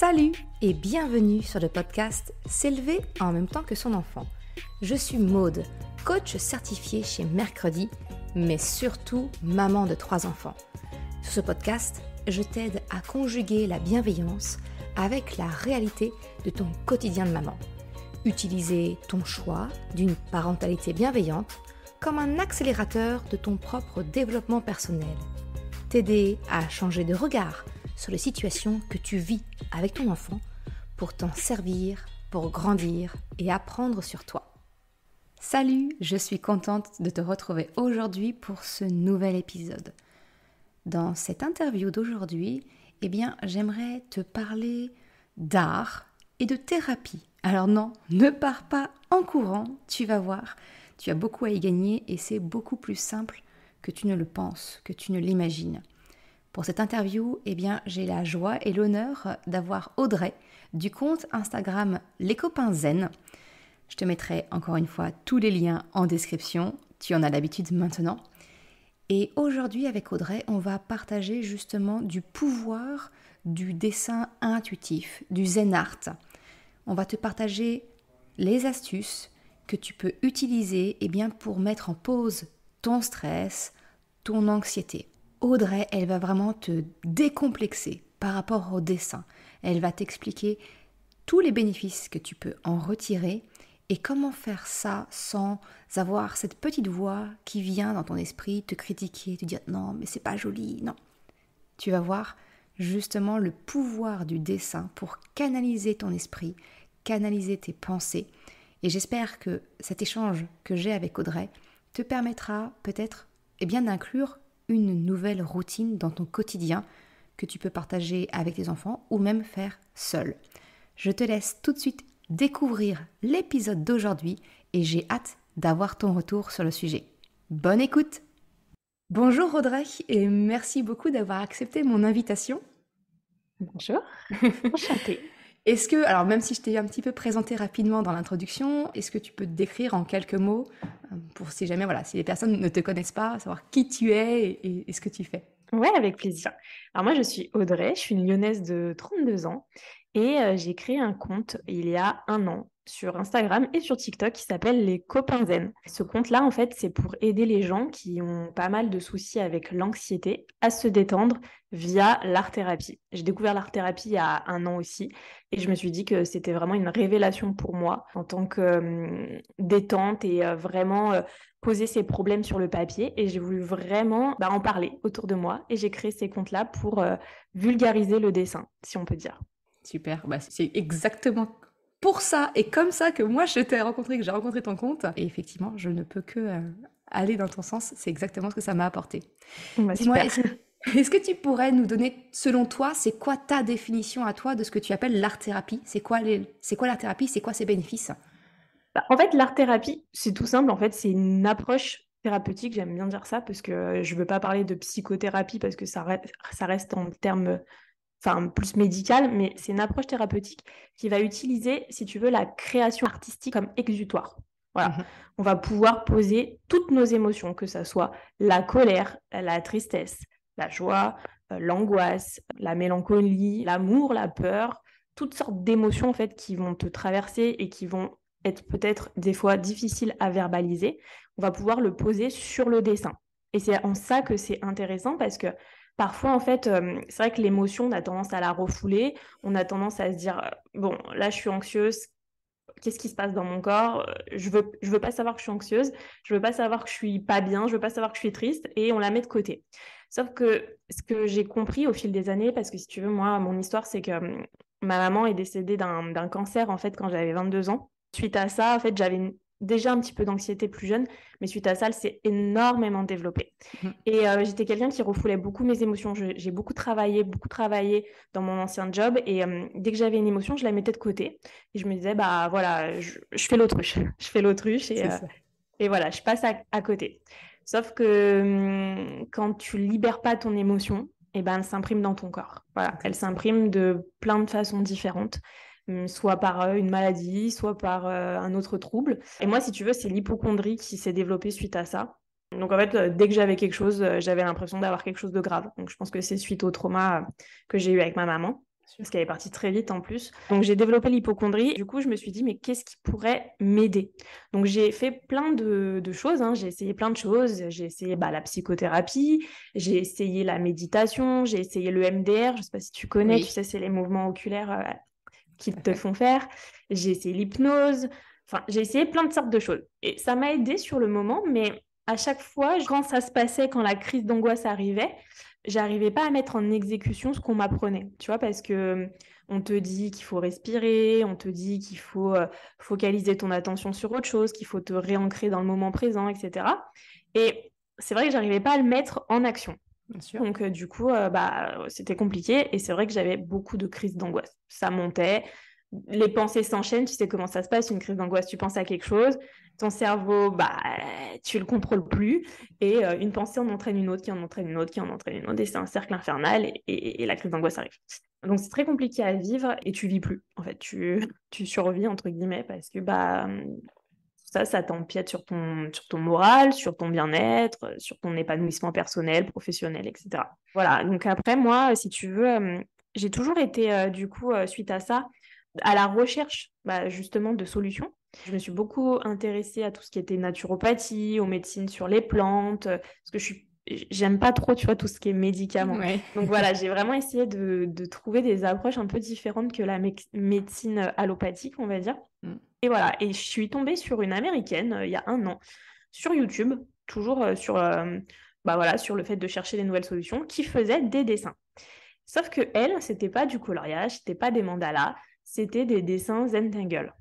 Salut et bienvenue sur le podcast S'élever en même temps que son enfant. Je suis Maude, coach certifié chez Mercredi, mais surtout maman de 3 enfants. Sur ce podcast, je t'aide à conjuguer la bienveillance avec la réalité de ton quotidien de maman. Utiliser ton choix d'une parentalité bienveillante comme un accélérateur de ton propre développement personnel. T'aider à changer de regard sur les situations que tu vis avec ton enfant pour t'en servir, pour grandir et apprendre sur toi. Salut, je suis contente de te retrouver aujourd'hui pour ce nouvel épisode. Dans cette interview d'aujourd'hui, j'aimerais te parler d'art et de thérapie. Alors non, ne pars pas en courant, tu vas voir, tu as beaucoup à y gagner et c'est beaucoup plus simple que tu ne le penses, que tu ne l'imagines. Pour cette interview, j'ai la joie et l'honneur d'avoir Audrey du compte Instagram Les Copains Zen. Je te mettrai encore une fois tous les liens en description, tu en as l'habitude maintenant. Et aujourd'hui avec Audrey, on va partager justement du pouvoir du dessin intuitif, du Zen Art. On va te partager les astuces que tu peux utiliser pour mettre en pause ton stress, ton anxiété. Audrey, elle va vraiment te décomplexer par rapport au dessin. Elle va t'expliquer tous les bénéfices que tu peux en retirer et comment faire ça sans avoir cette petite voix qui vient dans ton esprit te critiquer, te dire non mais c'est pas joli, non. Tu vas voir justement le pouvoir du dessin pour canaliser ton esprit, canaliser tes pensées. Et j'espère que cet échange que j'ai avec Audrey te permettra peut-être d'inclure une nouvelle routine dans ton quotidien que tu peux partager avec tes enfants ou même faire seul. Je te laisse tout de suite découvrir l'épisode d'aujourd'hui et j'ai hâte d'avoir ton retour sur le sujet. Bonne écoute! Bonjour Audrey et merci beaucoup d'avoir accepté mon invitation. Bonjour, enchantée. Alors même si je t'ai un petit peu présenté rapidement dans l'introduction, est-ce que tu peux te décrire en quelques mots pour si jamais, si les personnes ne te connaissent pas, savoir qui tu es et ce que tu fais? Ouais, avec plaisir. Alors moi, je suis Audrey, je suis une Lyonnaise de 32 ans et j'ai créé un compte il y a 1 an sur Instagram et sur TikTok qui s'appelle Les Copains Zen. Ce compte-là, en fait, c'est pour aider les gens qui ont pas mal de soucis avec l'anxiété à se détendre via l'art-thérapie. J'ai découvert l'art-thérapie il y a 1 an aussi et je me suis dit que c'était vraiment une révélation pour moi en tant que détente et vraiment poser ses problèmes sur le papier et j'ai voulu vraiment en parler autour de moi et j'ai créé ces comptes-là pour vulgariser le dessin, si on peut dire. Super, c'est exactement pour ça et comme ça que moi je t'ai rencontré, que j'ai rencontré ton compte. Et effectivement, je ne peux que aller dans ton sens, c'est exactement ce que ça m'a apporté. Dis-moi, Super. est-ce que tu pourrais nous donner, selon toi, c'est quoi ta définition à toi de ce que tu appelles l'art-thérapie? C'est quoi l'art-thérapie? C'est quoi ses bénéfices? En fait, l'art-thérapie, c'est tout simple. En fait, c'est une approche thérapeutique. J'aime bien dire ça parce que je ne veux pas parler de psychothérapie parce que ça reste en termes plus médical, mais c'est une approche thérapeutique qui va utiliser, si tu veux, la création artistique comme exutoire. Voilà. On va pouvoir poser toutes nos émotions, que ce soit la colère, la tristesse, la joie, l'angoisse, la mélancolie, l'amour, la peur, toutes sortes d'émotions en fait qui vont te traverser et qui vont être peut-être des fois difficiles à verbaliser. On va pouvoir le poser sur le dessin. Et c'est en ça que c'est intéressant parce que parfois, en fait, c'est vrai que l'émotion, on a tendance à la refouler. On a tendance à se dire, bon, là, je suis anxieuse. Qu'est-ce qui se passe dans mon corps? Je veux pas savoir que je suis anxieuse. Je veux pas savoir que je suis pas bien. Je veux pas savoir que je suis triste. Et on la met de côté. Sauf que ce que j'ai compris au fil des années, parce que si tu veux, moi, mon histoire, c'est que ma maman est décédée d'un cancer, en fait, quand j'avais 22 ans. Suite à ça, en fait, j'avais déjà un petit peu d'anxiété plus jeune, mais suite à ça, elle s'est énormément développée. Et j'étais quelqu'un qui refoulait beaucoup mes émotions. J'ai beaucoup travaillé dans mon ancien job. Et dès que j'avais une émotion, je la mettais de côté. Et je me disais, bah voilà, je fais l'autruche. Je fais l'autruche et voilà, je passe à côté. Sauf que quand tu libères pas ton émotion, elle s'imprime dans ton corps. Voilà, elle s'imprime de plein de façons différentes. Soit par une maladie, soit par un autre trouble. Et moi, si tu veux, c'est l'hypocondrie qui s'est développée suite à ça. Donc en fait, dès que j'avais quelque chose, j'avais l'impression d'avoir quelque chose de grave. Donc je pense que c'est suite au trauma que j'ai eu avec ma maman. parce qu'elle est partie très vite en plus. Donc j'ai développé l'hypocondrie. Du coup, je me suis dit, mais qu'est-ce qui pourrait m'aider? Donc j'ai fait plein de choses, hein. J'ai essayé plein de choses. J'ai essayé la psychothérapie, j'ai essayé la méditation, j'ai essayé le MDR. Je ne sais pas si tu connais, tu Oui, sais, c'est les mouvements oculaires qui tout à te fait. font faire. J'ai essayé l'hypnose. Enfin, j'ai essayé plein de sortes de choses. Et ça m'a aidé sur le moment, mais à chaque fois, quand ça se passait, quand la crise d'angoisse arrivait, j'arrivais pas à mettre en exécution ce qu'on m'apprenait, tu vois, parce que on te dit qu'il faut respirer, on te dit qu'il faut focaliser ton attention sur autre chose, qu'il faut te réancrer dans le moment présent, etc. Et c'est vrai que j'arrivais pas à le mettre en action. Bien sûr. Donc, du coup, c'était compliqué et c'est vrai que j'avais beaucoup de crises d'angoisse. Ça montait, les pensées s'enchaînent, tu sais comment ça se passe, une crise d'angoisse, tu penses à quelque chose, ton cerveau, tu le contrôles plus et une pensée en entraîne une autre, qui en entraîne une autre, qui en entraîne une autre et c'est un cercle infernal et la crise d'angoisse arrive. Donc, c'est très compliqué à vivre et tu vis plus. En fait, tu survis, entre guillemets, parce que ça t'empiète sur ton moral, sur ton bien-être, sur ton épanouissement personnel, professionnel, etc. Voilà, donc après, moi, si tu veux, j'ai toujours été, du coup, suite à ça, à la recherche justement de solutions. Je me suis beaucoup intéressée à tout ce qui était naturopathie, aux médecines sur les plantes, parce que j'aime pas trop, tu vois, tout ce qui est médicaments. Ouais. Donc voilà, j'ai vraiment essayé de trouver des approches un peu différentes que la médecine allopathique, on va dire. Mm. Et voilà, et je suis tombée sur une américaine il y a un an, sur YouTube, toujours sur le fait de chercher des nouvelles solutions, qui faisait des dessins. Sauf que elle, c'était pas du coloriage, c'était pas des mandalas, c'était des dessins Zentangle.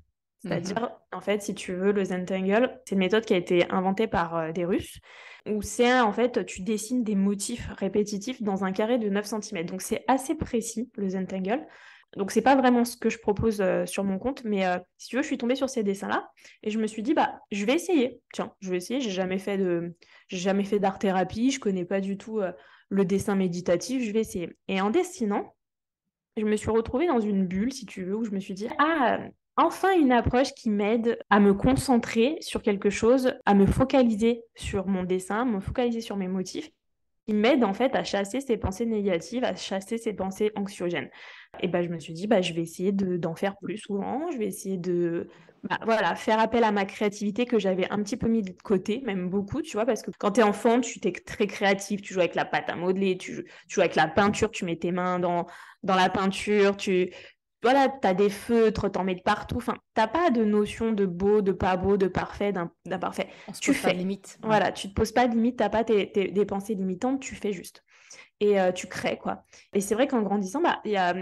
Mhm. C'est-à-dire, en fait, si tu veux, le Zentangle, c'est une méthode qui a été inventée par des Russes, où c'est en fait, tu dessines des motifs répétitifs dans un carré de 9 cm. Donc c'est assez précis, le Zentangle. Donc c'est pas vraiment ce que je propose sur mon compte, mais si tu veux, je suis tombée sur ces dessins-là et je me suis dit je vais essayer. Tiens, je vais essayer. J'ai jamais fait d'art-thérapie, je connais pas du tout le dessin méditatif, je vais essayer. Et en dessinant, je me suis retrouvée dans une bulle, si tu veux, où je me suis dit, enfin une approche qui m'aide à me concentrer sur quelque chose, à me focaliser sur mon dessin, me focaliser sur mes motifs, qui m'aide en fait à chasser ces pensées négatives, à chasser ces pensées anxiogènes. Et je me suis dit, je vais essayer d'en faire plus souvent, je vais essayer de faire appel à ma créativité que j'avais un petit peu mis de côté, même beaucoup, tu vois, parce que quand tu es enfant, tu es très créatif, tu joues avec la pâte à modeler, tu joues avec la peinture, tu mets tes mains dans la peinture, voilà, tu as des feutres, t'en mets de partout. Enfin, t'as pas de notion de beau, de pas beau, de parfait, d'imparfait. On se Tu pose pas de fais. limites. Ouais. Voilà, tu te poses pas de limites, t'as pas des pensées limitantes, tu fais juste. Et tu crées, quoi. Et c'est vrai qu'en grandissant, il y a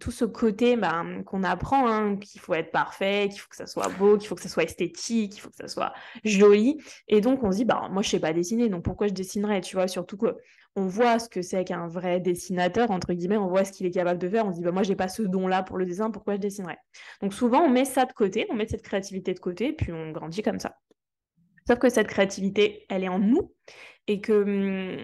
tout ce côté qu'on apprend, hein, qu'il faut être parfait, qu'il faut que ça soit beau, qu'il faut que ça soit esthétique, qu'il faut que ça soit joli. Et donc, on se dit, moi, je sais pas dessiner, donc pourquoi je dessinerais, tu vois, surtout que on voit ce que c'est qu'un vrai dessinateur, entre guillemets, on voit ce qu'il est capable de faire, on se dit, moi, j'ai pas ce don-là pour le dessin, pourquoi je dessinerais? Donc, souvent, on met ça de côté, on met cette créativité de côté, puis on grandit comme ça. Sauf que cette créativité, elle est en nous et que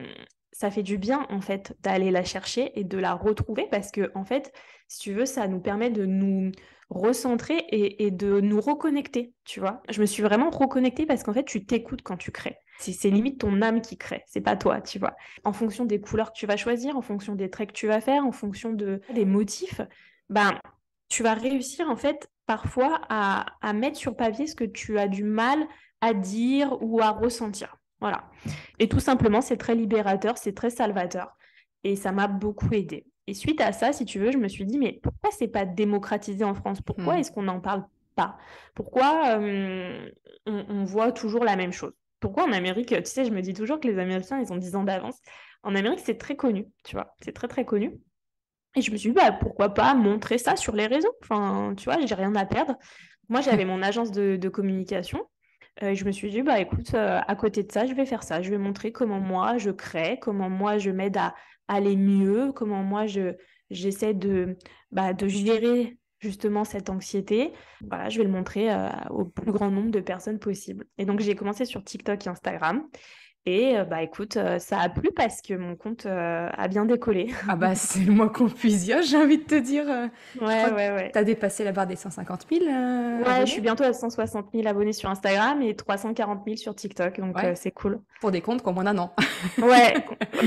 ça fait du bien en fait d'aller la chercher et de la retrouver parce que en fait, si tu veux, ça nous permet de nous recentrer et de nous reconnecter, tu vois. Je me suis vraiment reconnectée parce qu'en fait, tu t'écoutes quand tu crées. C'est limite ton âme qui crée, c'est pas toi, tu vois. En fonction des couleurs que tu vas choisir, en fonction des traits que tu vas faire, en fonction des motifs, tu vas réussir en fait parfois à mettre sur papier ce que tu as du mal à dire ou à ressentir. Voilà. Et tout simplement, c'est très libérateur, c'est très salvateur. Et ça m'a beaucoup aidé. Et suite à ça, si tu veux, je me suis dit, mais pourquoi c'est pas démocratisé en France? Pourquoi Mhm. est-ce qu'on n'en parle pas? Pourquoi on voit toujours la même chose? Pourquoi en Amérique, tu sais, je me dis toujours que les Américains, ils ont 10 ans d'avance. En Amérique, c'est très connu, tu vois, c'est très très connu. Et je me suis dit, pourquoi pas montrer ça sur les réseaux? Enfin, tu vois, j'ai rien à perdre. Moi, j'avais mon agence de communication. Je me suis dit, écoute, à côté de ça, je vais faire ça. Je vais montrer comment moi, je crée, comment moi, je m'aide à aller mieux, comment moi, j'essaie de gérer justement cette anxiété. Voilà, je vais le montrer au plus grand nombre de personnes possible. Et donc, j'ai commencé sur TikTok et Instagram. Et bah écoute, ça a plu parce que mon compte a bien décollé. Ah bah, c'est le moins qu'on puisse dire, j'ai envie de te dire. Je Ouais, crois que ouais, tu ouais. as dépassé la barre des 150 000 Ouais, je suis abonnés. bientôt à 160 000 abonnés sur Instagram et 340 000 sur TikTok, donc Ouais, c'est cool. pour des comptes qui ont moins d'un an. Ouais,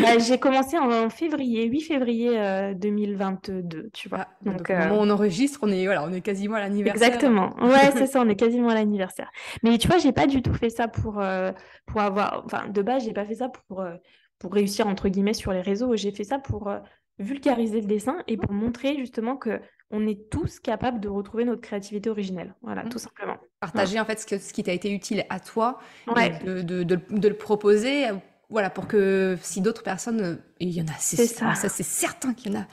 bah, j'ai commencé en février, 8 février 2022, tu vois. Ah, bah Donc, donc au moment où on enregistre, on est quasiment à l'anniversaire. exactement. Ouais, c'est ça, on est quasiment à l'anniversaire. Mais tu vois, j'ai pas du tout fait ça pour avoir. Enfin, de base, j'ai pas fait ça pour réussir, entre guillemets, sur les réseaux. J'ai fait ça pour vulgariser le dessin et pour montrer justement que on est tous capables de retrouver notre créativité originelle. Voilà, Mm. tout simplement. Voilà. Partager en fait ce qui t'a été utile à toi et Ouais, de le proposer, voilà, pour que si d'autres personnes, et il y en a, c'est alors ça. ça c'est certain qu'il y en a.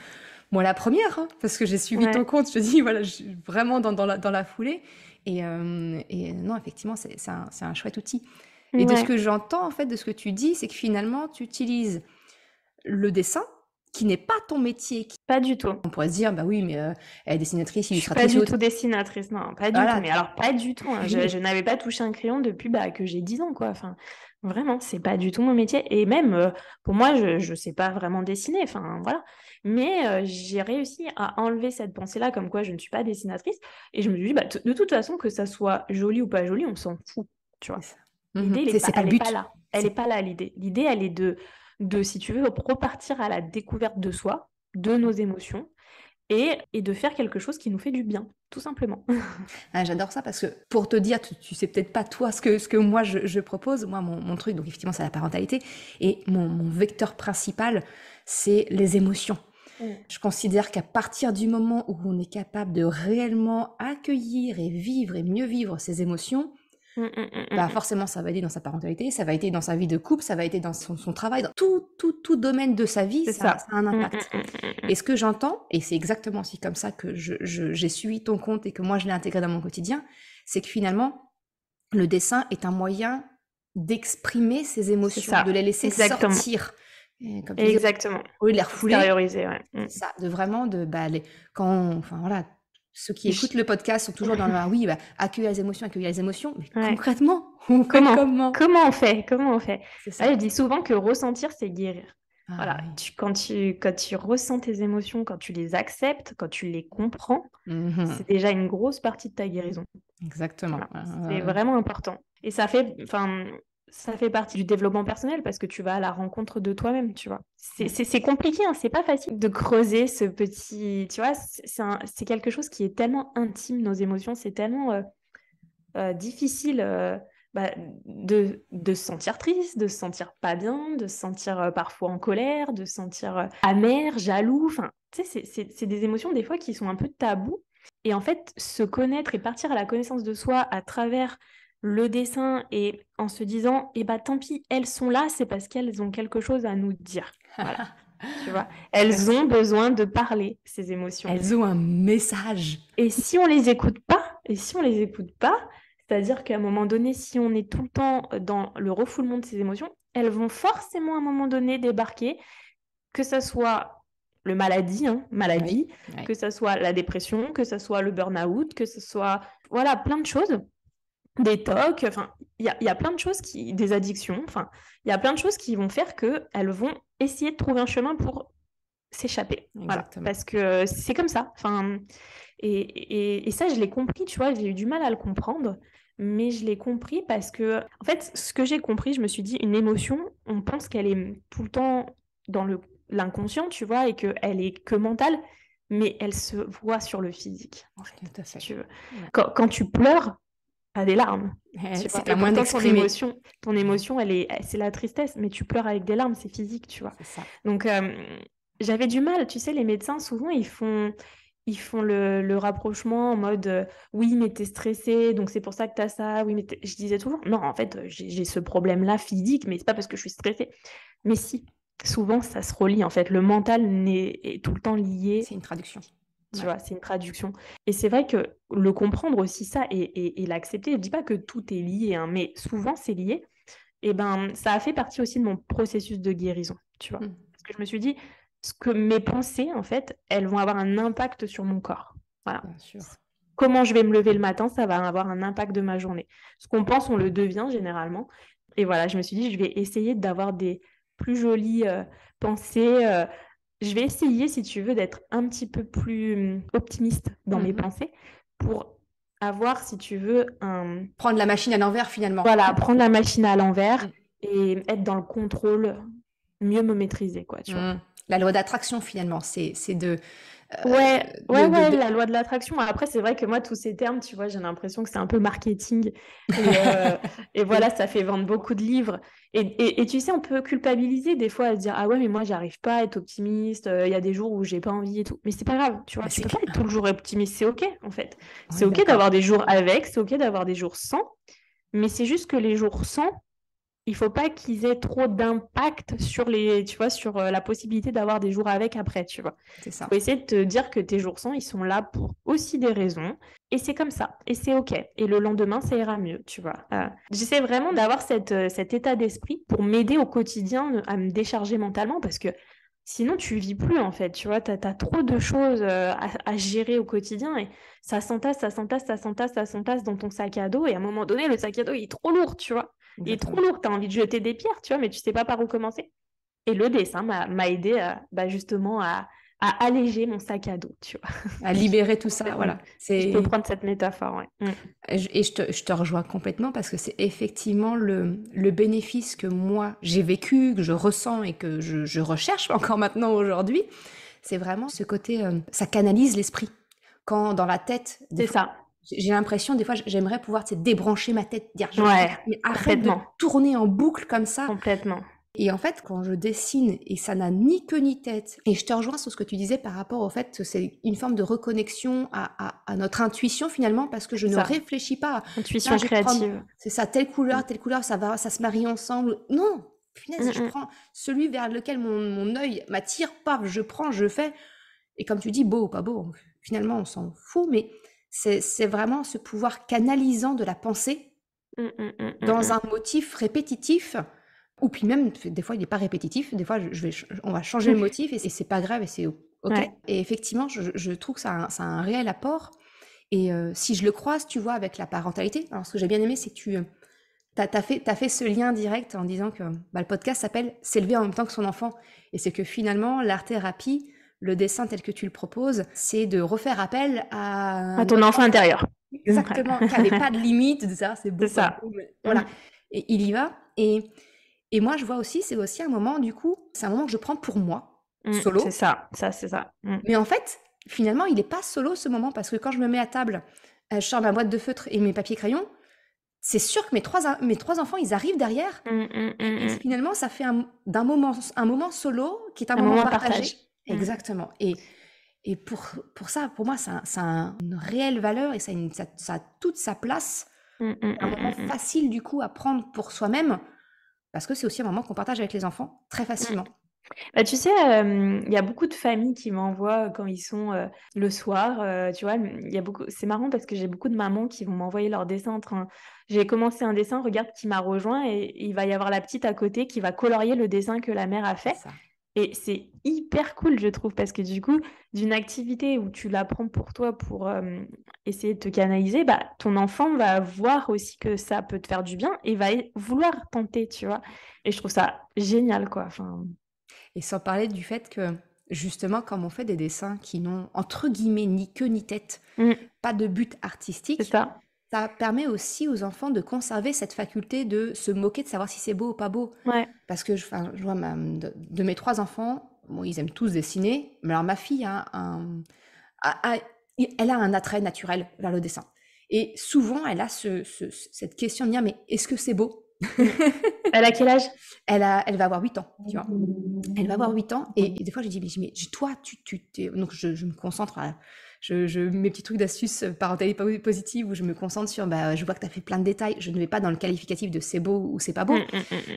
Moi la première, hein, parce que j'ai suivi ton Ouais. compte, je te dis, voilà, vraiment dans la foulée. Et non, effectivement, c'est un chouette outil. Et de ce Ouais. que j'entends, en fait, de ce que tu dis, c'est que finalement, tu utilises le dessin, qui n'est pas ton métier. Pas du tout. On pourrait se dire, bah oui, mais elle est dessinatrice, Je suis pas illustratrice, du autre. tout dessinatrice, non, pas du tout. Voilà. Mais alors, pas du tout, hein. Je Oui. n'avais pas touché un crayon depuis bah, que j'ai 10 ans, quoi. Enfin, vraiment, c'est pas du tout mon métier. Et même, pour moi, je sais pas vraiment dessiner. Enfin, voilà. Mais j'ai réussi à enlever cette pensée-là, comme quoi je ne suis pas dessinatrice. Et je me suis dit, bah, de toute façon, que ça soit joli ou pas joli, on s'en fout, tu C'est vois. ça. L'idée, C'est pas elle le est pas but. là. Elle est C'est pas là, l'idée. L'idée, elle est si tu veux, repartir à la découverte de soi, de nos émotions et de faire quelque chose qui nous fait du bien, tout simplement. Ah, j'adore ça parce que pour te dire, tu sais peut-être pas toi ce que moi je propose. Moi, mon truc, donc effectivement, c'est la parentalité. Et mon vecteur principal, c'est les émotions. Mm. Je considère qu'à partir du moment où on est capable de réellement accueillir et vivre et mieux vivre ses émotions, Mm, mm, mm, bah mm, forcément, ça va aider dans sa parentalité, ça va aider dans sa vie de couple, ça va aider dans son travail, dans tout domaine de sa vie, c'est ça ça. a un Mm, mm, impact. mm, Et ce que j'entends, et c'est exactement aussi comme ça que j'ai suivi ton compte et que moi je l'ai intégré dans mon quotidien, c'est que finalement, le dessin est un moyen d'exprimer ses c'est émotions, de ça. les laisser Exactement. sortir. Et comme tu disais, Exactement. au lieu de les refouler, Extérioriser, ouais. Mm. c'est ça, de vraiment, enfin voilà, ceux qui Et écoutent le podcast sont toujours dans le, ah oui, bah, accueillir les émotions, mais ouais. concrètement, on fait Comment? comment? Comment on fait? Comment on fait? C'est ça. Ouais, je dis souvent que ressentir, c'est guérir. Ah Voilà, oui. quand tu ressens tes émotions, quand tu les acceptes, quand tu les comprends, Mhm. c'est déjà une grosse partie de ta guérison. Exactement. Voilà, c'est vraiment important. Et ça fait partie du développement personnel parce que tu vas à la rencontre de toi-même, tu vois. Ouais. C'est compliqué, hein, c'est pas facile de creuser ce petit, tu vois, c'est quelque chose qui est tellement intime, nos émotions, c'est tellement difficile bah, de se sentir triste, de se sentir pas bien, de se sentir parfois en colère, de se sentir amer, jaloux. Enfin, tu sais, c'est des émotions des fois qui sont un peu tabous. Et en fait, se connaître et partir à la connaissance de soi à travers le dessin et en se disant, eh bah tant pis, elles sont là, c'est parce qu'elles ont quelque chose à nous dire. Voilà, tu vois. Elles ont besoin de parler, ces émotions. Elles ont un message. Et si on les écoute pas, c'est-à-dire qu'à un moment donné, si on est tout le temps dans le refoulement de ces émotions, elles vont forcément à un moment donné débarquer, que ça soit le maladie, hein, Oui, maladie, oui. que ça soit la dépression, que ça soit le burn-out, que ce soit, voilà, plein de choses, des TOC, enfin, il y a plein de choses des addictions, enfin, il y a plein de choses qui vont faire qu'elles vont essayer de trouver un chemin pour s'échapper. Voilà, Exactement. parce que c'est comme ça. Enfin, et ça, je l'ai compris, tu vois, j'ai eu du mal à le comprendre, mais je l'ai compris parce que, en fait, ce que j'ai compris, je me suis dit, une émotion, on pense qu'elle est tout le temps dans l'inconscient, tu vois, et qu'elle est que mentale, mais elle se voit sur le physique, en fait, Tout à si fait. tu veux. Ouais. Quand tu pleures, t'as des larmes. Tu vois. C'est Et un moyen pourtant, d'exprimer. ton émotion, c'est la tristesse, mais tu pleures avec des larmes, c'est physique, tu vois. C'est ça. Donc, j'avais du mal, tu sais, les médecins, souvent, ils font le rapprochement en mode oui, mais t'es stressé, donc c'est pour ça que t'as ça. Oui, mais je disais toujours non, en fait, j'ai ce problème-là physique, mais c'est pas parce que je suis stressée. Mais si, souvent, ça se relie, en fait. Le mental est tout le temps lié, C'est une traduction. tu Ouais. vois, c'est une traduction. Et c'est vrai que le comprendre aussi, ça, et l'accepter, je dis pas que tout est lié, hein, mais souvent, c'est lié. Et ben, ça a fait partie aussi de mon processus de guérison, tu vois. Mm. Parce que je me suis dit, ce que mes pensées, en fait, elles vont avoir un impact sur mon corps. Voilà. Bien sûr. Comment je vais me lever le matin, ça va avoir un impact de ma journée. Ce qu'on pense, on le devient généralement. Et voilà, je me suis dit, je vais essayer d'avoir des plus jolies pensées. Je vais essayer, si tu veux, d'être un petit peu plus optimiste dans mes Mhm. pensées pour avoir, si tu veux, un... Prendre la machine à l'envers finalement. Voilà, prendre la machine à l'envers Mm. et être dans le contrôle, mieux me maîtriser, quoi, tu vois. Mm. La loi d'attraction finalement, c'est Ouais, ouais, ouais, de... la loi de l'attraction. Après, c'est vrai que moi, tous ces termes, tu vois, j'ai l'impression que c'est un peu marketing. Et, euh, et Oui, voilà, ça fait vendre beaucoup de livres. Et tu sais, on peut culpabiliser des fois à se dire, ah ouais, mais moi, j'arrive pas à être optimiste. Il y a des jours où j'ai pas envie et tout. Mais c'est pas grave, tu vois, bah, tu c'est peux pas être tout clair. le jour optimiste. C'est OK, en fait. On C'est est OK d'accord. d'avoir des jours avec, c'est OK d'avoir des jours sans. Mais c'est juste que les jours sans, il faut pas qu'ils aient trop d'impact sur les, tu vois, sur la possibilité d'avoir des jours avec après, tu vois. C'est Il ça. faut essayer de te dire que tes jours sans, ils sont là pour aussi des raisons. Et c'est comme ça. Et c'est OK. Et le lendemain, ça ira mieux, tu vois. J'essaie vraiment d'avoir cet état d'esprit pour m'aider au quotidien à me décharger mentalement parce que sinon, tu vis plus, en fait. Tu vois, t'as trop de choses à gérer au quotidien et ça s'entasse, ça s'entasse, ça s'entasse, ça s'entasse dans ton sac à dos. Et à un moment donné, le sac à dos, il est trop lourd, tu vois. Il est trop Exactement. lourd, tu as envie de jeter des pierres, tu vois, mais tu sais pas par où commencer. Et le dessin m'a aidé justement à alléger mon sac à dos, tu vois. À libérer tout Prendre ça, cette- voilà. Si je peux C'est prendre cette métaphore, ouais. et je te rejoins complètement parce que c'est effectivement le bénéfice que moi j'ai vécu, que je ressens et que je recherche encore maintenant aujourd'hui. C'est vraiment ce côté, ça canalise l'esprit. Quand dans la tête, des C'est fois, ça. j'ai l'impression, des fois, j'aimerais pouvoir, tu sais, débrancher ma tête, dire, Ouais, mais arrête de complètement. tourner en boucle comme ça. Complètement. Et en fait, quand je dessine et ça n'a ni queue ni tête, et je te rejoins sur ce que tu disais par rapport au fait que c'est une forme de reconnexion à notre intuition finalement, parce que je C'est ne ça. réfléchis pas. Tiens, Intuition je vais prendre, créative. c'est ça, telle couleur, ça va, ça se marie ensemble. Non, Mm, punaise, je mm. prends celui vers lequel mon œil m'attire, paf, je prends, je fais. Et comme tu dis, beau ou pas beau, finalement, on s'en fout, mais c'est vraiment ce pouvoir canalisant de la pensée Mm, mm, mm, mm, dans mm. un motif répétitif, ou puis même, des fois, il n'est pas répétitif, des fois, on va changer le motif et c'est pas grave et c'est OK. Ouais. Et effectivement, je trouve que ça a un réel apport. Et si je le croise, tu vois, avec la parentalité, alors ce que j'ai bien aimé, c'est que tu t'as fait ce lien direct en disant que le podcast s'appelle S'élever en même temps que son enfant. Et c'est que finalement, l'art-thérapie, le dessin tel que tu le proposes, c'est de refaire appel à À ton notre enfant enfant. intérieur. Exactement, qui avait pas de limite, de ça, c'est beau, C'est pas ça. beau, mais Mm, voilà. Et il y va. Et moi, je vois aussi, c'est aussi un moment, du coup, c'est un moment que je prends pour moi, c'est solo. ça. Ça, c'est ça. Mm. Mais en fait, finalement, il n'est pas solo ce moment, parce que quand je me mets à table, je sors ma boîte de feutre et mes papiers crayons, c'est sûr que mes trois enfants, ils arrivent derrière. Mm, mm, mm, Et mm. finalement, ça fait un moment solo qui est un Un moment moment de partagé. partage. Mm. Exactement. Et pour ça, pour moi, ça a une réelle valeur et ça a toute sa place. Mm, mm, Un mm, moment mm, facile, du coup, à prendre pour soi-même, parce que c'est aussi un moment qu'on partage avec les enfants très mm. facilement. Bah, tu sais, il y a beaucoup de familles qui m'envoient quand ils sont le soir, tu vois, il y a beaucoup... C'est marrant parce que j'ai beaucoup de mamans qui vont m'envoyer leurs dessins en train... J'ai commencé un dessin, regarde qui m'a rejoint et il va y avoir la petite à côté qui va colorier le dessin que la mère a C'est fait. ça. Et c'est hyper cool, je trouve, parce que du coup, d'une activité où tu la prends pour toi pour essayer de te canaliser, bah, ton enfant va voir aussi que ça peut te faire du bien et va vouloir tenter, tu vois. Et je trouve ça génial, quoi. Enfin, Et sans parler du fait que, justement, comme on fait des dessins qui n'ont, entre guillemets, ni queue ni tête, pas de but c'est artistique, ça. ça permet aussi aux enfants de conserver cette faculté de se moquer, de savoir si c'est beau ou pas beau. Ouais. Parce que enfin, je vois de mes trois enfants, bon, ils aiment tous dessiner, mais alors ma fille a- a- elle a un attrait naturel vers le dessin. Et souvent, elle a cette question de dire, mais est-ce que c'est beau? Elle a quel âge? Elle va avoir 8 ans, tu vois. Elle va avoir 8 ans et des fois je dis mais toi donc je me concentre mes petits trucs d'astuces parentalité positive où je me concentre sur je vois que tu as fait plein de détails, je ne vais pas dans le qualificatif de c'est beau ou c'est pas beau,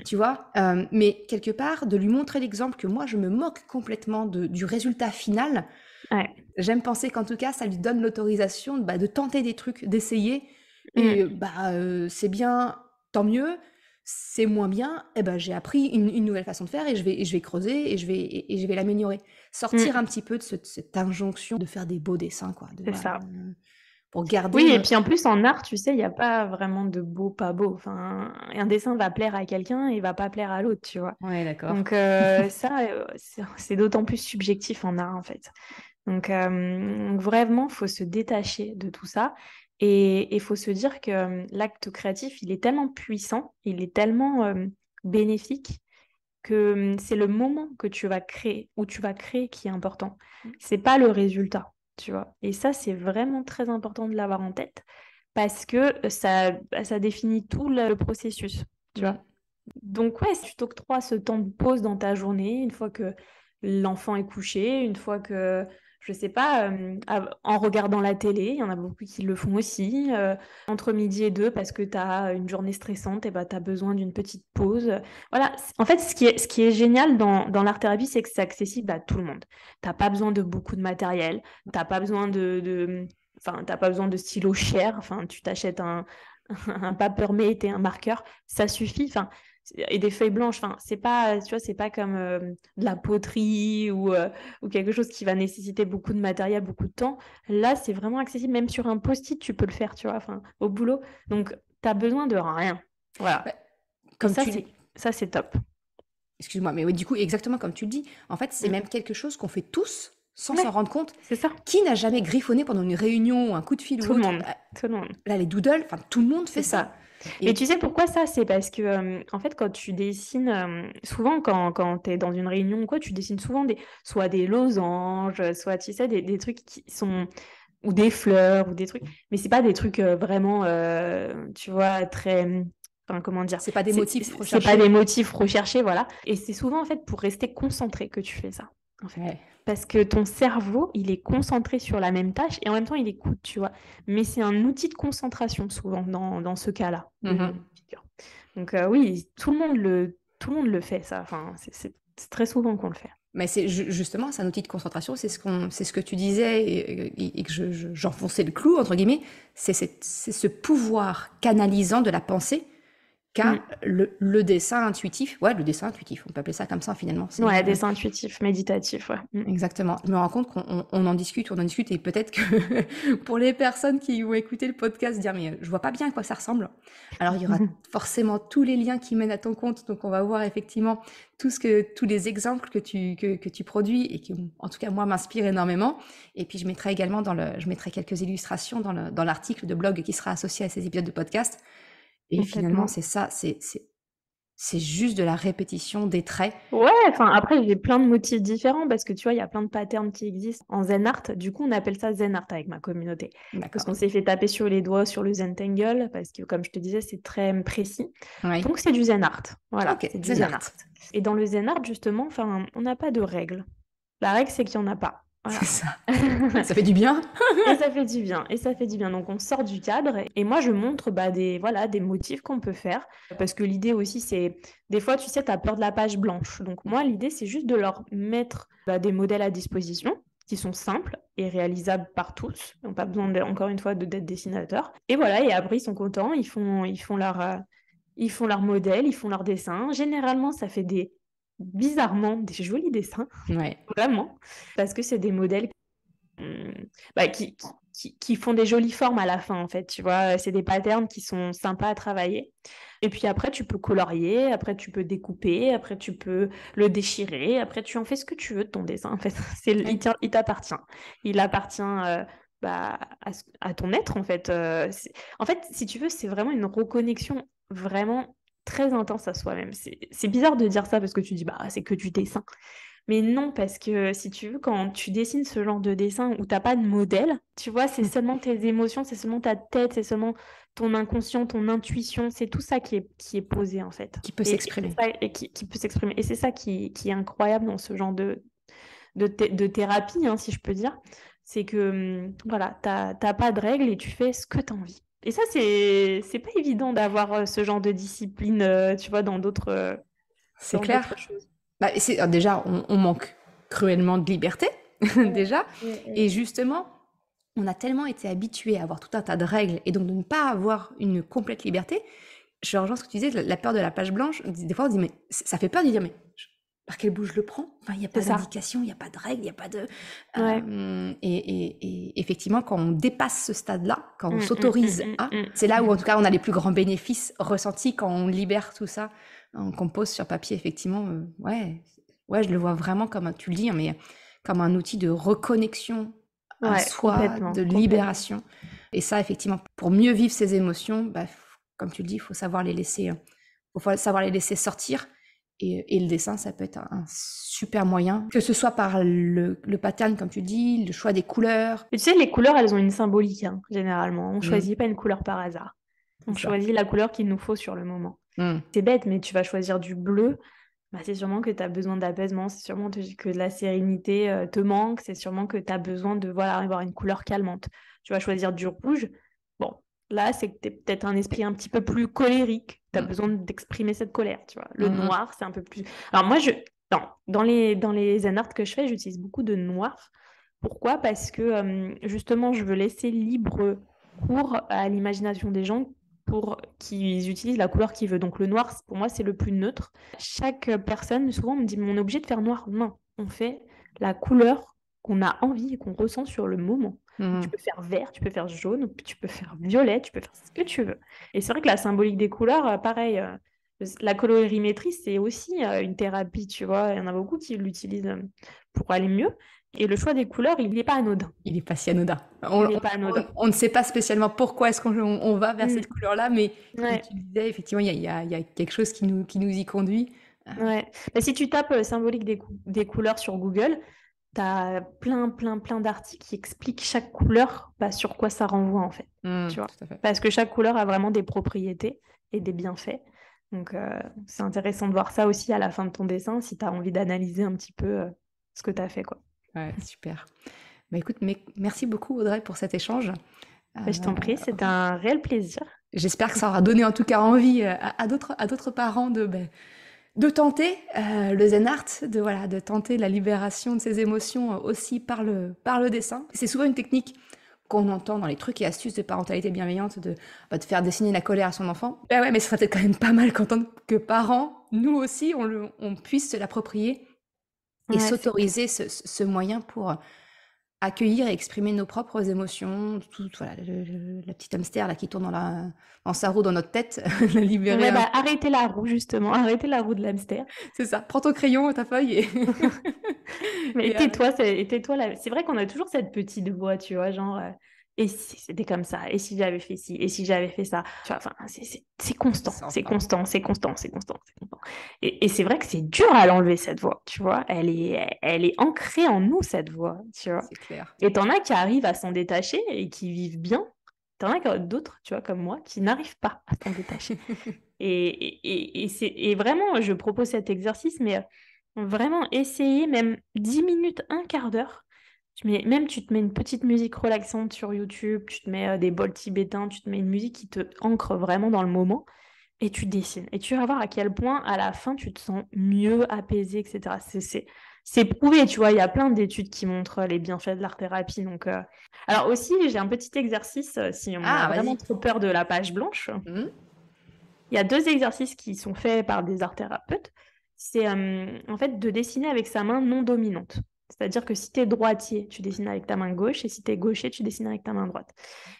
tu vois, mais quelque part de lui montrer l'exemple que moi je me moque complètement du résultat final. Ouais. J'aime penser qu'en tout cas ça lui donne l'autorisation de tenter des trucs, d'essayer Mm. et c'est bien, tant mieux. C'est moins bien, eh ben, j'ai appris une nouvelle façon de faire et je vais creuser et je vais l'améliorer. Sortir Mm. un petit peu de cette injonction de faire des beaux dessins, quoi. C'est ça. pour garder Oui, et puis en plus, en art, tu sais, il n'y a pas vraiment de beau, pas beau. Enfin, un dessin va plaire à quelqu'un et va pas plaire à l'autre, tu vois. Ouais, d'accord. Donc, ça, c'est d'autant plus subjectif en art, en fait. Donc vraiment, il faut se détacher de tout ça. Et il faut se dire que l'acte créatif, il est tellement puissant, il est tellement bénéfique que c'est le moment que tu vas créer, où tu vas créer qui est important. C'est pas le résultat, tu vois. Et ça, c'est vraiment très important de l'avoir en tête parce que ça définit tout le processus, tu Mm. vois. Donc ouais, si tu t'octroies ce temps de pause dans ta journée, une fois que l'enfant est couché, une fois que, je sais pas, en regardant la télé, il y en a beaucoup qui le font aussi, entre midi et deux, parce que tu as une journée stressante, et bah, tu as besoin d'une petite pause. Voilà, en fait, ce qui est génial dans l'art-thérapie, c'est que c'est accessible à tout le monde. T'as pas besoin de beaucoup de matériel, t'as pas besoin enfin, t'as pas besoin de stylos chers, enfin, tu t'achètes un Papermate et un marqueur, ça suffit. Enfin, et des feuilles blanches. Enfin, c'est pas, tu vois, c'est pas comme de la poterie ou quelque chose qui va nécessiter beaucoup de matériel, beaucoup de temps. Là, c'est vraiment accessible. Même sur un post-it, tu peux le faire, tu vois, enfin, au boulot. Donc, tu as besoin de rien. Voilà. Bah, Et comme tu le... ça, c'est top. Excuse-moi, mais oui, du coup, exactement comme tu le dis, en fait, c'est Mm. même quelque chose qu'on fait tous sans s'en Ouais, rendre compte. c'est ça. Qui n'a jamais griffonné pendant une réunion ou un coup de fil ou Tout le autre? monde. Tout le monde. Là, les doodles, enfin, tout le monde C'est fait ça. ça. Mais Et tu sais pourquoi ça? C'est parce que, en fait, quand tu dessines, souvent quand tu es dans une réunion ou quoi, tu dessines souvent soit des losanges, soit, tu sais, des trucs qui sont, ou des fleurs, ou des trucs. Mais c'est pas des trucs vraiment, tu vois, très, enfin, comment dire? c'est pas des motifs C'est pas des recherchés. motifs recherchés, voilà. Et c'est souvent, en fait, pour rester concentré que tu fais ça, en fait. Ouais. Parce que ton cerveau, il est concentré sur la même tâche et en même temps, il écoute, tu vois. Mais c'est un outil de concentration, souvent, dans ce cas-là de Mhm. figure. Donc, oui, tout le monde le fait, ça. Enfin, c'est très souvent qu'on le fait. Mais c'est justement, c'est un outil de concentration, c'est ce que tu disais et que j'enfonçais le clou, entre guillemets, c'est ce pouvoir canalisant de la pensée qu'a Mm. le dessin intuitif. Ouais, le dessin intuitif, on peut appeler ça comme ça finalement. Ouais, dessin intuitif, méditatif, ouais. Mm. Exactement. Je me rends compte on en discute, et peut-être que pour les personnes qui vont écouter le podcast, dire mais je vois pas bien à quoi ça ressemble. Alors il y aura forcément tous les liens qui mènent à ton compte, donc on va voir effectivement tous les exemples que tu produis et qui, en tout cas moi, m'inspirent énormément. Et puis je mettrai également je mettrai quelques illustrations dans l'article de blog qui sera associé à ces épisodes de podcast. Et finalement, Complètement. c'est ça, c'est juste de la répétition des traits. Ouais, enfin après j'ai plein de motifs différents parce que tu vois, il y a plein de patterns qui existent en Zen Art. Du coup, on appelle ça Zen Art avec ma communauté. Parce D'accord. qu'on s'est fait taper sur les doigts sur le Zentangle parce que comme je te disais, c'est très précis. Oui. Donc c'est du Zen Art. Voilà, Ok, c'est du Zen Zen Art. Art. Et dans le Zen Art, justement, enfin, on n'a pas de règles. La règle, c'est qu'il n'y en a pas. C'est Voilà. ça. Ça fait du bien. Et ça fait du bien, et ça fait du bien. Donc on sort du cadre et moi je montre bah, des motifs qu'on peut faire. Parce que l'idée aussi c'est, des fois tu sais, tu as peur de la page blanche. Donc moi l'idée c'est juste de leur mettre des modèles à disposition qui sont simples et réalisables par tous. Ils n'ont pas besoin, encore une fois, d'être dessinateurs. Et voilà, et après ils sont contents, ils font leur modèle, ils font leur dessin. Généralement ça fait bizarrement des jolis dessins, Ouais. vraiment, parce que c'est des modèles hum, qui font des jolies formes à la fin, en fait, tu vois. C'est des patterns qui sont sympas à travailler. Et puis après, tu peux colorier, après tu peux découper, après tu peux le déchirer, après tu en fais ce que tu veux de ton dessin, en fait. Ouais. Il t'appartient. Il appartient à ton être, en fait. En fait, si tu veux, c'est vraiment une reconnexion vraiment très intense à soi-même. C'est bizarre de dire ça parce que tu dis, bah, c'est que du dessin. Mais non, parce que si tu veux, quand tu dessines ce genre de dessin où t'as pas de modèle, tu vois, c'est seulement tes émotions, c'est seulement ta tête, c'est seulement ton inconscient, ton intuition, c'est tout ça qui est posé en fait. Qui peut Et c'est s'exprimer. ça qui peut s'exprimer. Et c'est ça qui est incroyable dans ce genre de thérapie, hein, si je peux dire. C'est que, voilà, t'as pas de règles et tu fais ce que t'as envie. Et ça, c'est pas évident d'avoir ce genre de discipline, tu vois, C'est dans clair. d'autres choses. Bah, déjà, on manque cruellement de liberté, Ouais, déjà. ouais, Et ouais. justement, on a tellement été habitué à avoir tout un tas de règles et donc de ne pas avoir une complète liberté. Je rejoins ce que tu disais, la peur de la page blanche. Des fois, on se dit, mais ça fait peur de dire, mais par quel bout je le prends. Enfin, il n'y a pas C'est ça. d'indication, il n'y a pas de règle, il n'y a pas de... Ouais. Et effectivement, quand on dépasse ce stade-là, quand on Mm, s'autorise à, mm. c'est là où en tout cas on a les plus grands bénéfices ressentis quand on libère tout ça, qu'on pose sur papier, effectivement. Ouais, je le vois vraiment comme, tu le dis, hein, mais comme un outil de reconnexion à Ouais, soi, de complètement. libération. Et ça, effectivement, pour mieux vivre ses émotions, bah, comme tu le dis, il faut savoir les laisser, faut savoir les laisser sortir. Et le dessin, ça peut être un super moyen, que ce soit par le pattern, comme tu dis, le choix des couleurs. Et tu sais, les couleurs, elles ont une symbolique, hein, généralement. On Mm, choisit pas une couleur par hasard. On c'est ça. choisit la couleur qu'il nous faut sur le moment. Mm, C'est bête, mais tu vas choisir du bleu. Bah, c'est sûrement que tu as besoin d'apaisement, c'est sûrement que la sérénité te manque, c'est sûrement que tu as besoin de voilà, avoir une couleur calmante. Tu vas choisir du rouge. Bon, là, c'est que tu es peut-être un esprit un petit peu plus colérique. Tu as mm, besoin d'exprimer cette colère, tu vois. Le mm, noir, c'est un peu plus... Alors moi, dans les zen art que je fais, j'utilise beaucoup de noir. Pourquoi? Parce que justement, je veux laisser libre cours à l'imagination des gens pour qu'ils utilisent la couleur qu'ils veulent. Donc le noir, pour moi, c'est le plus neutre. Chaque personne, souvent, me dit, mais on est obligé de faire noir. Non, on fait la couleur qu'on a envie et qu'on ressent sur le moment. Donc, tu mm. peux faire vert, tu peux faire jaune, tu peux faire violet, tu peux faire ce que tu veux. Et c'est vrai que la symbolique des couleurs, pareil, la colorimétrie, c'est aussi une thérapie, tu vois. Il y en a beaucoup qui l'utilisent pour aller mieux. Et le choix des couleurs, il n'est pas anodin. Il est pas si anodin. Il n'est pas anodin. On ne sait pas spécialement pourquoi est-ce qu'on va vers cette Mm. couleur-là, mais comme Ouais. tu disais, effectivement, il y a quelque chose qui nous y conduit. Ouais. Mais si tu tapes symbolique des couleurs sur Google, tu as plein d'articles qui expliquent chaque couleur, bah, sur quoi ça renvoie en fait. Tu vois? Tout à fait. Parce que chaque couleur a vraiment des propriétés et des bienfaits. Donc c'est intéressant de voir ça aussi à la fin de ton dessin si tu as envie d'analyser un petit peu ce que tu as fait, quoi. Ouais, super. Bah, écoute, merci beaucoup Audrey pour cet échange. Bah, je t'en prie, c'était un réel plaisir. J'espère que ça aura donné en tout cas envie à d'autres parents de tenter le zen art, de tenter la libération de ses émotions aussi par le dessin. C'est souvent une technique qu'on entend dans les trucs et astuces de parentalité bienveillante, de faire dessiner la colère à son enfant. Ben ouais, mais ce serait peut-être quand même pas mal qu'en tant que parents, nous aussi, on puisse se l'approprier et Ouais, c'est clair. s'autoriser ce moyen pour accueillir et exprimer nos propres émotions, voilà, la petite hamster là, qui tourne dans sa roue dans notre tête, la libérer Ouais, un bah, arrêtez la roue, justement. Arrêtez la roue de l'hamster. C'est ça. Prends ton crayon, ta feuille Mais et tais-toi, tais-toi là. C'est vrai qu'on a toujours cette petite voix, tu vois, genre, et si c'était comme ça, et si j'avais fait ci, et si j'avais fait ça. Tu vois, enfin, c'est constant, sans c'est fin. constant, c'est constant, c'est constant, c'est constant. Et c'est vrai que c'est dur à l'enlever, cette voix, tu vois. Elle est ancrée en nous, cette voix, tu vois. C'est clair. Et t'en as qui arrivent à s'en détacher et qui vivent bien. T'en as d'autres, tu vois, comme moi, qui n'arrivent pas à s'en détacher. Et vraiment, je propose cet exercice, mais vraiment essayer même 10 minutes, un quart d'heure. Tu te mets une petite musique relaxante sur YouTube, tu te mets des bols tibétains, tu te mets une musique qui te ancre vraiment dans le moment et tu dessines. Et tu vas voir à quel point à la fin tu te sens mieux, apaisé, etc. C'est prouvé, tu vois, il y a plein d'études qui montrent les bienfaits de l'art-thérapie. Donc, alors aussi, j'ai un petit exercice, si on a Ah, vraiment vas-y. trop peur de la page blanche. Il y a deux exercices qui sont faits par des art thérapeutes. C'est en fait de dessiner avec sa main non dominante. C'est-à-dire que si tu es droitier, tu dessines avec ta main gauche, et si tu es gaucher, tu dessines avec ta main droite.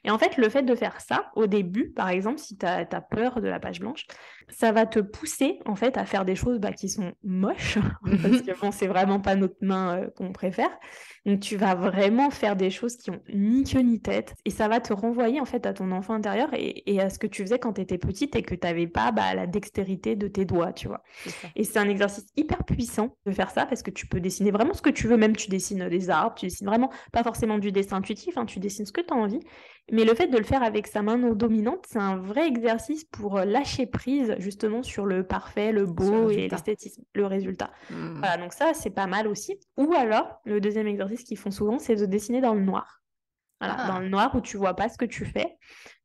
Et en fait, le fait de faire ça, au début, par exemple, si tu as peur de la page blanche, ça va te pousser en fait à faire des choses qui sont moches, parce que bon, c'est vraiment pas notre main qu'on préfère. Donc tu vas vraiment faire des choses qui ont ni queue ni tête, et ça va te renvoyer en fait à ton enfant intérieur et à ce que tu faisais quand tu étais petite et que tu n'avais pas la dextérité de tes doigts, tu vois. C'est ça. Et c'est un exercice hyper puissant de faire ça parce que tu peux dessiner vraiment ce que tu veux, même tu dessines des arbres, tu dessines vraiment pas forcément du dessin intuitif, hein, tu dessines ce que tu as envie. Mais le fait de le faire avec sa main non dominante, c'est un vrai exercice pour lâcher prise justement sur le parfait, le Sur le beau et résultat. l'esthétisme, le résultat. Voilà, donc ça, c'est pas mal aussi. Ou alors, le deuxième exercice qu'ils font souvent, c'est de dessiner dans le noir. Voilà, dans le Ah, noir où tu vois pas ce que tu fais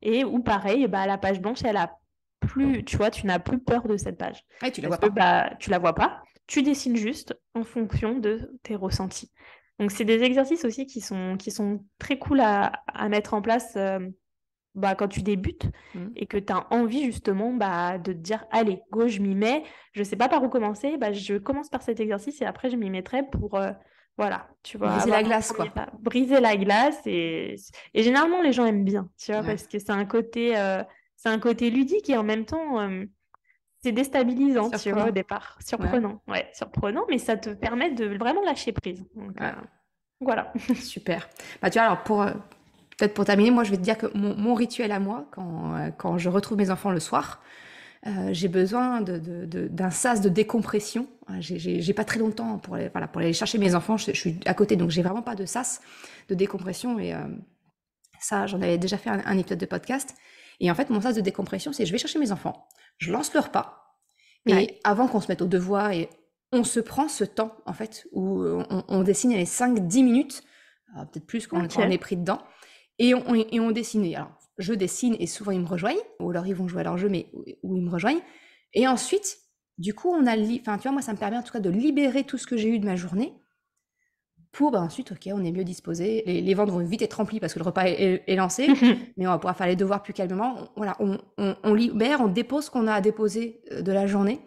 et où pareil, la page blanche, elle a plus, tu vois, tu n'as plus peur de cette page ouais, tu la parce vois que pas. tu la vois pas, tu dessines juste en fonction de tes ressentis. Donc c'est des exercices aussi qui sont très cool à mettre en place quand tu débutes et que tu as envie justement de te dire, allez, go, je m'y mets, je sais pas par où commencer, je commence par cet exercice et après je m'y mettrai pour, voilà, tu vois, Briser la glace, quoi. Briser la glace et généralement les gens aiment bien, tu vois, parce que c'est un côté ludique et en même temps, c'est déstabilisant, tu vois, au départ. Surprenant, surprenant, mais ça te permet de vraiment lâcher prise. Donc, voilà. Super. Tu vois, alors peut-être pour terminer, moi je vais te dire que mon rituel à moi, quand je retrouve mes enfants le soir, j'ai besoin d'un sas de décompression. J'ai pas très longtemps pour aller chercher mes enfants, je suis à côté, donc j'ai vraiment pas de sas de décompression. Et ça, j'en avais déjà fait un épisode de podcast. Et en fait, mon sas de décompression, c'est je vais chercher mes enfants, je lance le repas, et avant qu'on se mette au devoir, et on se prend ce temps, en fait, où on dessine les 5-10 minutes, peut-être plus quand on est pris dedans, et on dessine. Alors, je dessine et souvent ils me rejoignent, ou alors ils vont jouer à leur jeu, mais où ils me rejoignent. Et ensuite, du coup, tu vois, moi, ça me permet en tout cas de libérer tout ce que j'ai eu de ma journée pour ensuite, ok, on est mieux disposé. Les ventres vont vite être remplis parce que le repas est lancé, mais on va pouvoir faire les devoirs plus calmement. Voilà, on libère, on dépose ce qu'on a à déposer de la journée.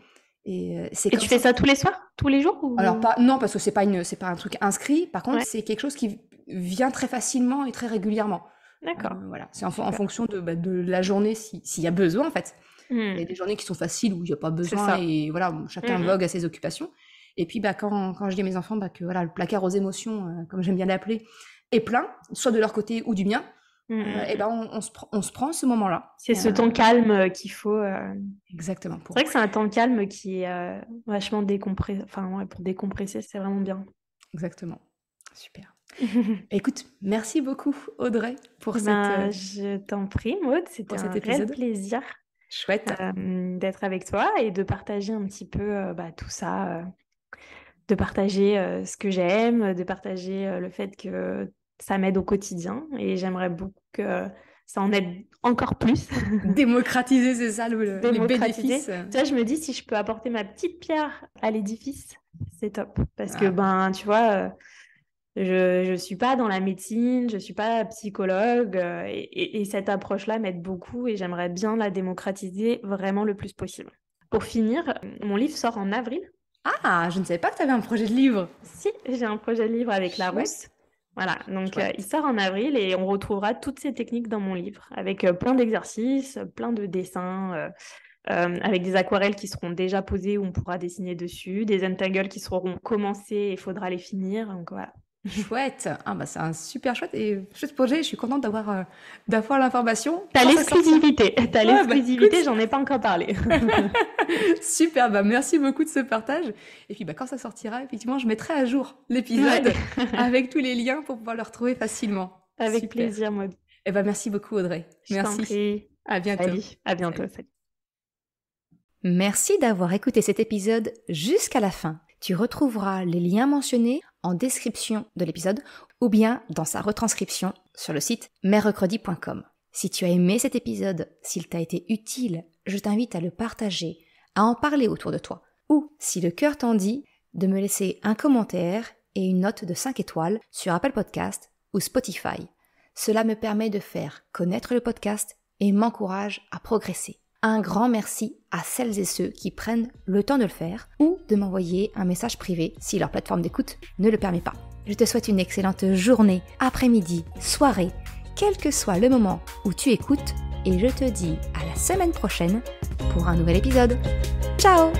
Et tu fais ça tous les soirs, tous les jours ou... Alors non, parce que c'est pas un truc inscrit. Par contre, c'est quelque chose qui vient très facilement et très régulièrement. D'accord. Voilà, c'est en fonction de la journée s'il y a besoin en fait. Il y a des journées qui sont faciles où il n'y a pas besoin et voilà, chacun vogue à ses occupations. Et puis quand je dis à mes enfants que voilà, le placard aux émotions, comme j'aime bien l'appeler, est plein, soit de leur côté ou du mien, et on se prend ce moment-là. C'est ce temps calme qu'il faut. Exactement. C'est vrai que c'est un temps calme qui est vachement décompressé. Enfin, pour décompresser, c'est vraiment bien. Exactement. Super. Écoute, merci beaucoup Audrey pour cette... Je t'en prie Maud, c'était un réel plaisir. Chouette. D'être avec toi et de partager un petit peu tout ça, de partager ce que j'aime, de partager le fait que ça m'aide au quotidien et j'aimerais beaucoup que ça en aide encore plus. Démocratiser, c'est ça les bénéfices. Tu vois, je me dis si je peux apporter ma petite pierre à l'édifice, c'est top. Parce que tu vois, je suis pas dans la médecine, je suis pas psychologue et cette approche-là m'aide beaucoup et j'aimerais bien la démocratiser vraiment le plus possible. Pour finir, mon livre sort en avril. Ah, je ne savais pas que tu avais un projet de livre. Si, j'ai un projet de livre avec Larousse. Voilà, donc il sort en avril et on retrouvera toutes ces techniques dans mon livre avec plein d'exercices, plein de dessins, avec des aquarelles qui seront déjà posées où on pourra dessiner dessus, des untangles qui seront commencés et il faudra les finir. Donc voilà. Chouette. C'est un super chouette projet. Je suis contente d'avoir l'information. T'as l'exclusivité. J'en ai pas encore parlé. Super, merci beaucoup de ce partage. Et puis quand ça sortira, effectivement, je mettrai à jour l'épisode avec tous les liens pour pouvoir le retrouver facilement. Avec plaisir, Maud. Merci beaucoup Audrey. Merci. T'en prie. À bientôt. Salut. À bientôt. Salut. Merci d'avoir écouté cet épisode jusqu'à la fin. Tu retrouveras les liens mentionnés en description de l'épisode ou bien dans sa retranscription sur le site merrecredi.com. Si tu as aimé cet épisode, s'il t'a été utile, je t'invite à le partager, à en parler autour de toi. Ou, si le cœur t'en dit, de me laisser un commentaire et une note de 5 étoiles sur Apple Podcast ou Spotify. Cela me permet de faire connaître le podcast et m'encourage à progresser. Un grand merci à celles et ceux qui prennent le temps de le faire ou de m'envoyer un message privé si leur plateforme d'écoute ne le permet pas. Je te souhaite une excellente journée, après-midi, soirée, quel que soit le moment où tu écoutes et je te dis à la semaine prochaine pour un nouvel épisode. Ciao!